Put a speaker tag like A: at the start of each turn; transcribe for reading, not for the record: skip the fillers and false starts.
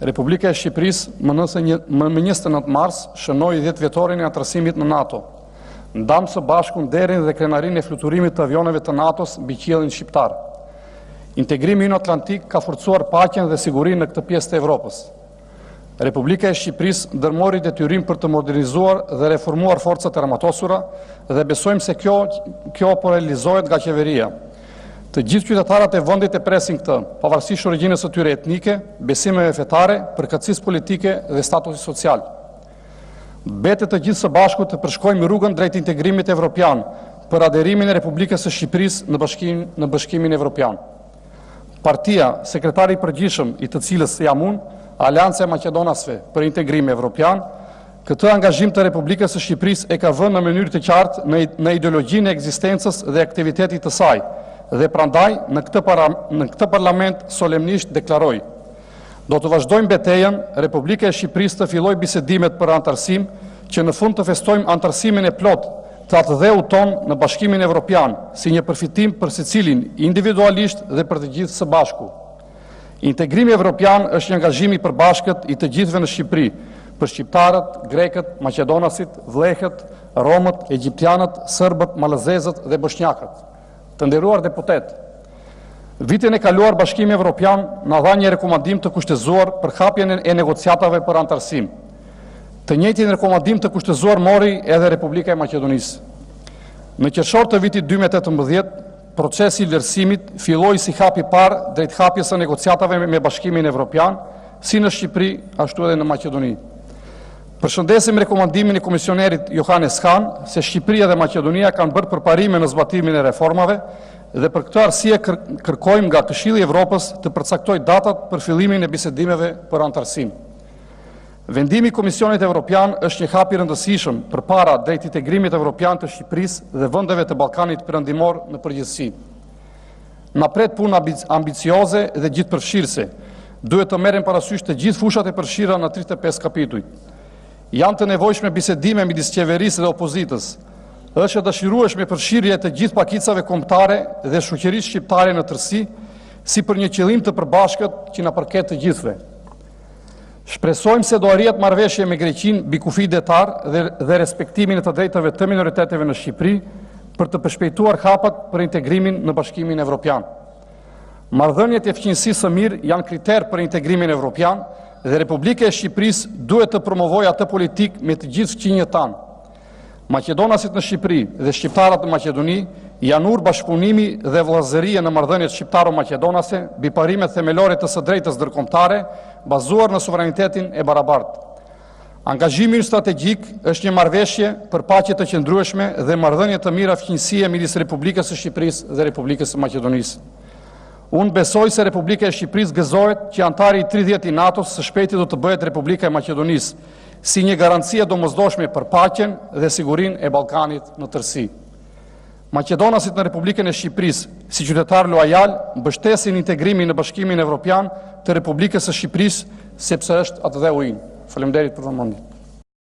A: Republika e Shqipërisë më 29 mars shënoi 10 vjetorin e anëtarësimit në NATO. Ndam së bashku nderin dhe krenarinë e fluturimit të avioneve të NATO-s mbi qiellin shqiptar. Integrimi ynë atlantik ka forcuar paqen dhe sigurinë në këtë pjesë të Evropës. Republika e Shqipërisë ndërmori detyrim për të modernizuar dhe reformuar forcat e armatosura dhe besojmë se kjo po realizohet nga qeveria. Të gjithë qytetarët e vendit e presin këtë, pavarësisht origjinës së tyre etnike, besimeve fetare, përkatësisë politike dhe statusit social. Betet të gjithë së bashku të përshkojmë rrugën drejt integrimit evropian për aderimin e Republikës së Shqipërisë në Bashkimin Evropian. Partia, sekretari i përgjithshëm i të cilës jam unë, Aleanca e Maqedonasve për Integrim Evropian, këtë angazhim të Republikës së Shqipërisë e ka vënë në mënyrë të qartë në ideologjinë e ekzistencës dhe aktivitetit të saj, dhe prandaj në këtë parlament solemnisht deklaroj: do të vazhdojmë betejën, Republika e Shqipërisë të filloj bisedimet për anëtarësim, që në fund të festojmë anëtarësimin e plot të atë dheu ton në Bashkimin Evropian, si një përfitim për secilin individualisht dhe për të gjithë së bashku. Integrimi evropian është një angazhim i përbashkët i të gjithëve në Shqipëri, për shqiptarët, grekët, maqedonasit, vllehët, romët, egjiptianët, serbët, malëzezët dhe bosnjakët. Të nderuar deputet, vitin e kaluar Bashkimi Evropian na dha një rekomandim të kushtëzuar për hapjen e negociatave për anëtarësim. Të njëjtin rekomandim të kushtëzuar mori edhe Republika e Maqedonisë. Në qershor të vitit 2018, procesi i vlerësimit filloi si hapi i parë drejt hapjes së negociatave me Bashkimin Evropian, si në Shqipëri, ashtu edhe në Maqedoni. Përshëndesim rekomandimin e komisionerit Johannes Hahn se Shqipëria dhe Maqedonia kanë bërë përparime në zbatimin e reformave dhe për këtë arsye kërkojmë nga Këshilli i Evropës të përcaktojë datat për fillimin e bisedimeve për anëtarësim. Vendimi i Komisionit Evropian është një hap i rëndësishëm përpara drejt integrimit evropian të Shqipërisë dhe vendeve të Ballkanit Perëndimor në përgjithësi. Na pret punë ambicioze dhe gjithëpërfshirëse. Duhet të merren parasysh të gjithë fushat e përfshira në 35 kapituj. Janë të nevojshme bisedime midis qeverisë dhe opozitës. Është e dëshirueshme përfshirje të gjithë pakicave kombëtare dhe shoqërisë shqiptare në tërësi, si për një qëllim të përbashkët që na përket të gjithëve. Shpresojmë se do arrihet marrëveshje me Greqinë mbi kufi detar dhe respektimin e të drejtave të minoriteteve në Shqipëri për të përshpejtuar hapat për integrimin në Bashkimin Evropian. Marrëdhëniet e fqinjësisë së mirë janë kriter për integrimin evropian dhe Republika e Shqipërisë duhet të promovojë atë politikë me të gjithë fqinjët tanë. Maqedonasit në Shqipëri dhe shqiptarët në Maqedoni janë ur bashkëpunimi dhe vëllazërie në marrëdhëniet shqiptaro-maqedonase mbi parimet themelore të së drejtës ndërkombëtare, bazuar në suvranitetin e barabartë. Angazhimi ynë strategjik është një marrëveshje për paqe të qëndrueshme dhe marrëdhënie të mira fqinjësie midis Republikës së Shqipërisë dhe Republikës së Maqedonisë. Unë besoj se Republika e Shqipërisë gëzohet që antari i 30 i NATO-s së shpejti do të bëhet Republika e Maqedonisë, si një garancie domosdoshme për paqen dhe sigurinë e Ballkanit në tërësi. Maqedonasit në Republikën e Shqipërisë, si qytetar loajal, mbështesin integrimin në Bashkimin Evropian të Republikës së Shqipërisë, sepse është atë dheu ynë. Faleminderit për vëmendjen.